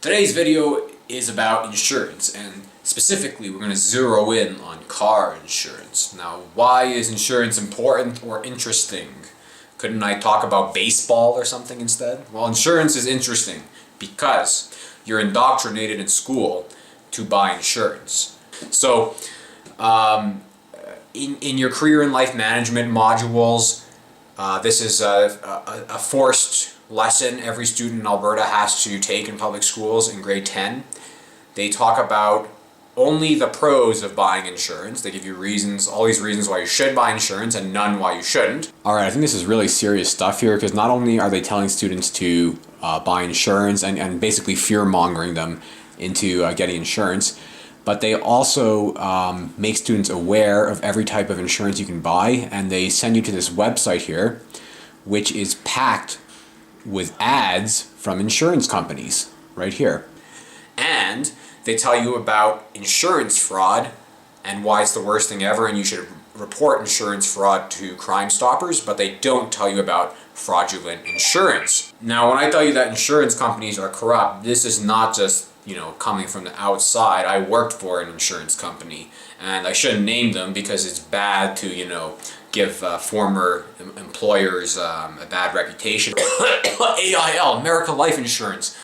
Today's video is about insurance, and specifically we're going to zero in on car insurance. Now, why is insurance important or interesting? Couldn't I talk about baseball or something instead? Well, insurance is interesting because you're indoctrinated in school to buy insurance. So, in your career and life management modules, this is a forced lesson every student in Alberta has to take in public schools in grade 10. They talk about only the pros of buying insurance. They give you reasons, all these reasons why you should buy insurance and none why you shouldn't. Alright, I think this is really serious stuff here because not only are they telling students to buy insurance and basically fear-mongering them into getting insurance, but they also make students aware of every type of insurance you can buy, and they send you to this website here which is packed with ads from insurance companies right here. And they tell you about insurance fraud and why it's the worst thing ever and you should report insurance fraud to Crime Stoppers, but they don't tell you about fraudulent insurance. Now, when I tell you that insurance companies are corrupt, this is not just, coming from the outside. I worked for an insurance company, and I shouldn't name them because it's bad to, give former employers a bad reputation. AIL, American Life Insurance.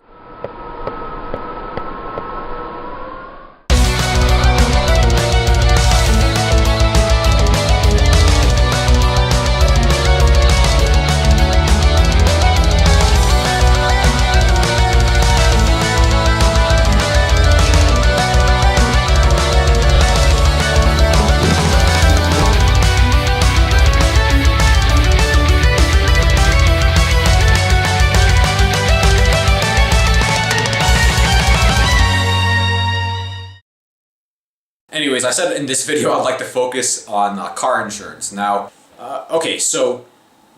Anyways, I said in this video I'd like to focus on car insurance. Now,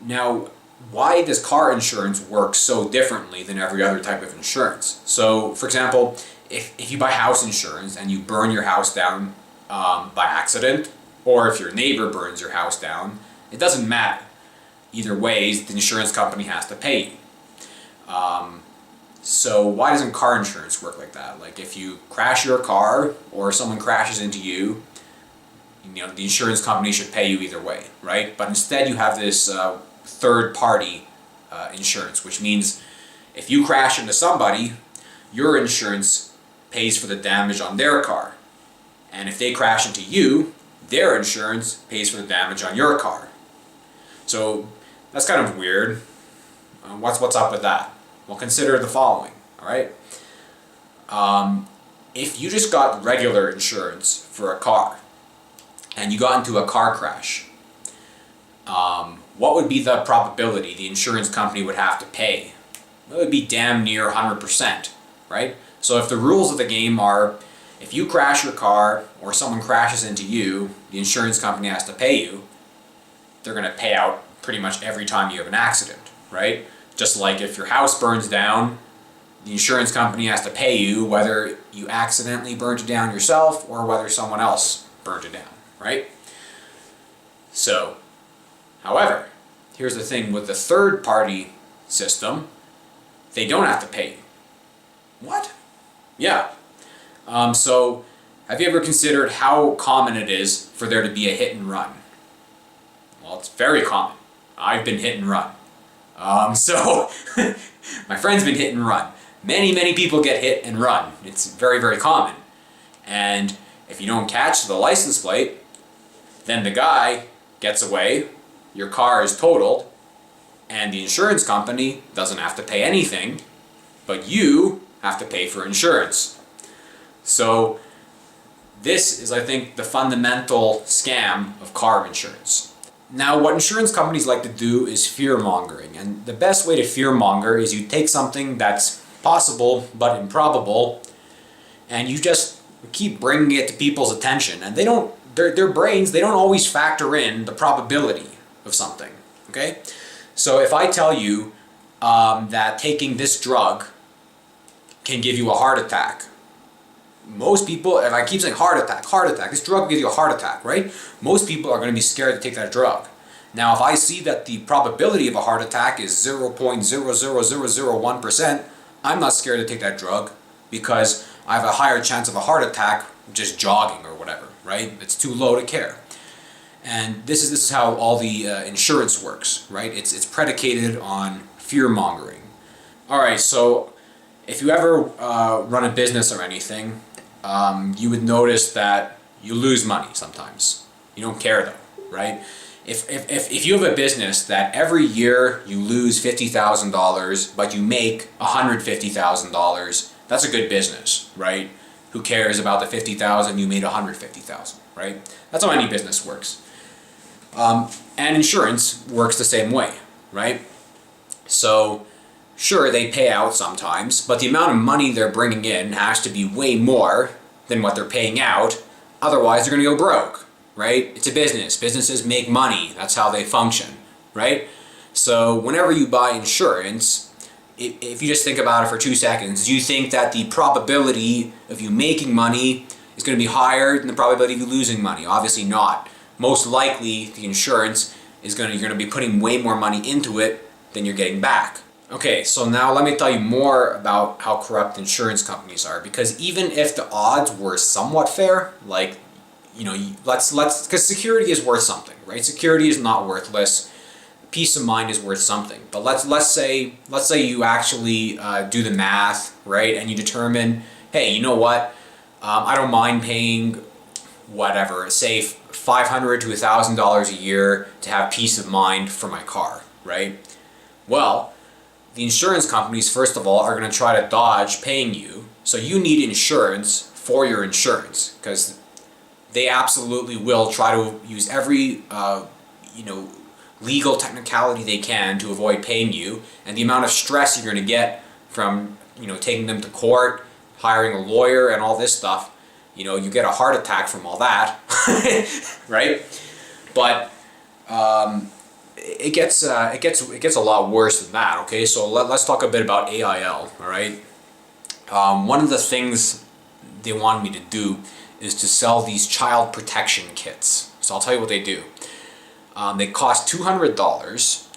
now why does car insurance work so differently than every other type of insurance? So, for example, if you buy house insurance and you burn your house down by accident, or if your neighbor burns your house down, it doesn't matter. Either way, the insurance company has to pay you. So why doesn't car insurance work like that? Like if you crash your car or someone crashes into you, the insurance company should pay you either way, right? But instead you have this third-party insurance, which means if you crash into somebody, your insurance pays for the damage on their car. And if they crash into you, their insurance pays for the damage on your car. So that's kind of weird. What's up with that? Well, consider the following, all right? If you just got regular insurance for a car and you got into a car crash, what would be the probability the insurance company would have to pay? It would be damn near 100%, right? So if the rules of the game are, if you crash your car or someone crashes into you, the insurance company has to pay you, they're going to pay out pretty much every time you have an accident, right? Just like if your house burns down, the insurance company has to pay you whether you accidentally burned it down yourself or whether someone else burned it down, right? So, however, here's the thing with the third-party system, they don't have to pay you. What? Yeah. So, have you ever considered how common it is for there to be a hit and run? Well, it's very common. I've been hit and run. My friend's been hit and run. Many people get hit and run. It's very, very common. And if you don't catch the license plate, then the guy gets away, your car is totaled, and the insurance company doesn't have to pay anything, but you have to pay for insurance. So this is, I think, the fundamental scam of car insurance. Now, what insurance companies like to do is fear-mongering, and the best way to fear-monger is you take something that's possible but improbable, and you just keep bringing it to people's attention, and their brains, they don't always factor in the probability of something, okay? So if I tell you that taking this drug can give you a heart attack, most people, if I keep saying heart attack, this drug gives you a heart attack, right? Most people are going to be scared to take that drug. Now, if I see that the probability of a heart attack is 0.00001%, I'm not scared to take that drug. because I have a higher chance of a heart attack just jogging or whatever, right? It's too low to care. And this is how all the insurance works, right? It's predicated on fear mongering. All right, so if you ever run a business or anything, you would notice that you lose money sometimes. You don't care though, right? If you have a business that every year you lose $50,000 but you make $150,000, that's a good business, right? Who cares about the $50,000 you made $150,000, right? That's how any business works. And insurance works the same way, right? So sure, they pay out sometimes, but the amount of money they're bringing in has to be way more than what they're paying out. Otherwise, they're going to go broke, right? It's a business. Businesses make money. That's how they function, right? So whenever you buy insurance, if you just think about it for 2 seconds, do you think that the probability of you making money is going to be higher than the probability of you losing money? Obviously not. Most likely, the insurance is you're going to be putting way more money into it than you're getting back. Okay, so now let me tell you more about how corrupt insurance companies are, because even if the odds were somewhat fair, like, you know, because security is worth something, right? Security is not worthless. Peace of mind is worth something. But let's say you actually do the math, right? And you determine, hey, you know what? I don't mind paying whatever, say $500 to $1,000 a year to have peace of mind for my car, right? Well, the insurance companies, first of all, are going to try to dodge paying you. So you need insurance for your insurance, because they absolutely will try to use every legal technicality they can to avoid paying you. And the amount of stress you're going to get from taking them to court, hiring a lawyer, and all this stuff, you get a heart attack from all that, right? But it gets a lot worse than that. Okay, so let's talk a bit about AIL. All right, one of the things they wanted me to do is to sell these child protection kits. So I'll tell you what they do. They cost $200,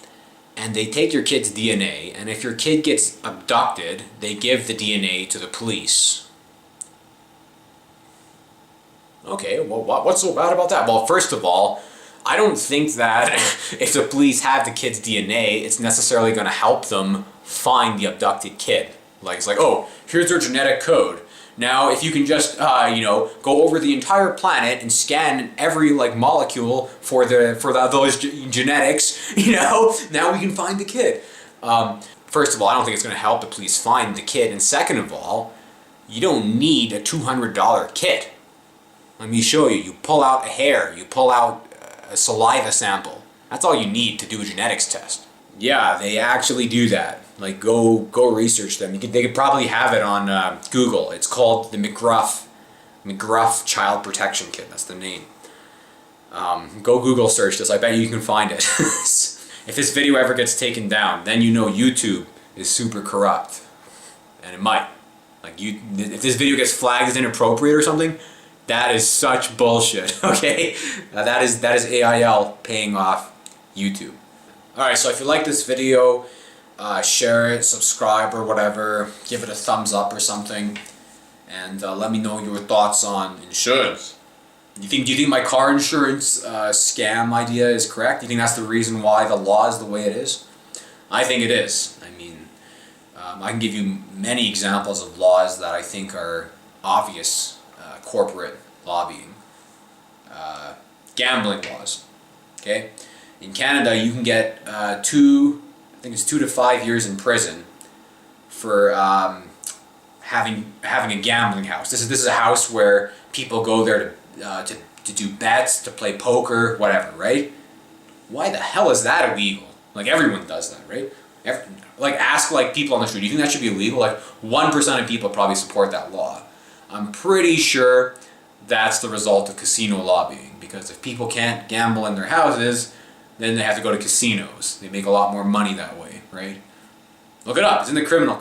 and they take your kid's DNA, and if your kid gets abducted, they give the DNA to the police. Okay, well, what's so bad about that? Well, first of all, I don't think that if the police have the kid's DNA, it's necessarily going to help them find the abducted kid. Like, it's like, oh, here's their genetic code. Now, if you can just, go over the entire planet and scan every molecule for those genetics, now we can find the kid. First of all, I don't think it's going to help the police find the kid, and second of all, you don't need a $200 kit. Let me show you. You pull out a hair, you pull out a saliva sample. That's all you need to do a genetics test. Yeah, they actually do that. Go research them. They could probably have it on Google. It's called the McGruff Child Protection Kit. That's the name. Go Google search this. I bet you can find it. If this video ever gets taken down, then YouTube is super corrupt, and it might. If this video gets flagged as inappropriate or something, that is such bullshit. Okay, that is AIL paying off YouTube. All right, so if you like this video, share it, subscribe or whatever, give it a thumbs up or something, and let me know your thoughts on insurance. Do you think my car insurance scam idea is correct? Do you think that's the reason why the law is the way it is? I think it is. I mean, I can give you many examples of laws that I think are obvious. Corporate lobbying, gambling laws. Okay, in Canada you can get 2 to 5 years in prison for having a gambling house. This is a house where people go there to do bets, to play poker, whatever. Right? Why the hell is that illegal? Everyone does that, right? Ask people on the street. Do you think that should be illegal? 1% of people probably support that law. I'm pretty sure that's the result of casino lobbying, because if people can't gamble in their houses, then they have to go to casinos. They make a lot more money that way, right? Look it up. It's in the criminal